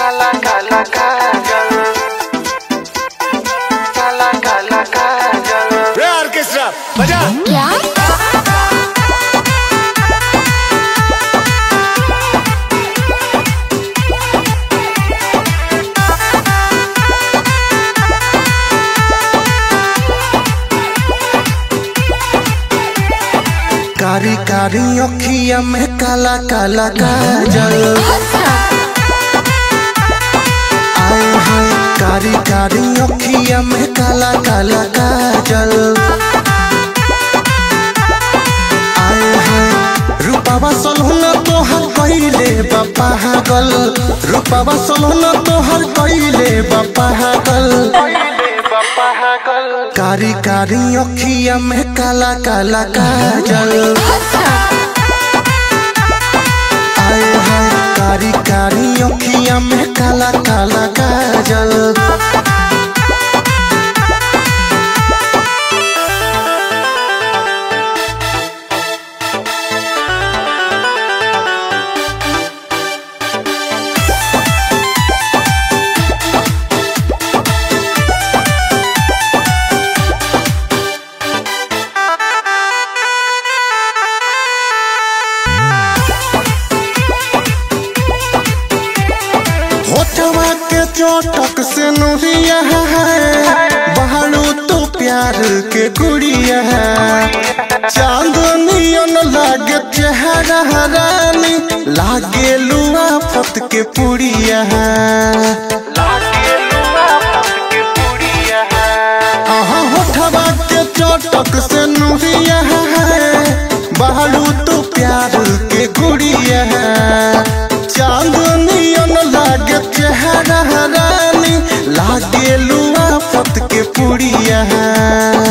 काला काला काजल, काला काला काजल। रे ऑर्केस्ट्रा बजा। क्या? कारी कारी अखिया में काला काला काजल, आए हाय कारी कारी अखिया में काला काला काजल, आए हाय रूपावा सलहुना तोहर कइले बा पागल, रूपावा सलहुना तोहर कइले बा पागल, कारी कारी अखिया में काला काला काजल, आए हाय कारी कारी अखिया में काला काला काजल। चोटक से नूरिया है बहारू तो प्यार के गुड़िया है, चांदनियन लागे चेहरा रानी लागे लुआ फत के पुड़िया है, होठवा के चोटक से नूरिया है बहारू तो प्यार के गुड़िया है, चांदनियन लागे चेहरा रानी लागे लुआ फत के पुड़िया है,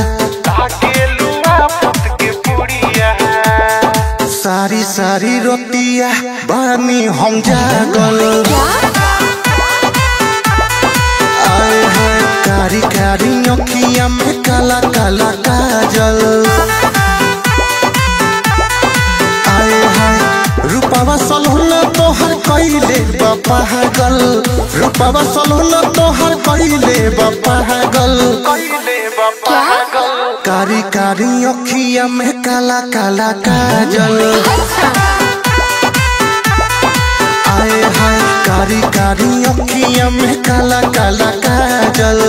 लागे लुआ फत के पुड़िया है। सारी सारी रोटिया बानी हम जागल, आए हैं कारी कारी अखिया में काला काला काजल, आए हैं रूपावा सलहुना तोहर कइले बा पागल, रूपावा सलहुना तोहर कइले बा पागल, कारी कारी अखिया में काला काला काजल, आए हाय कारी कारी अखिया में काला काला काजल।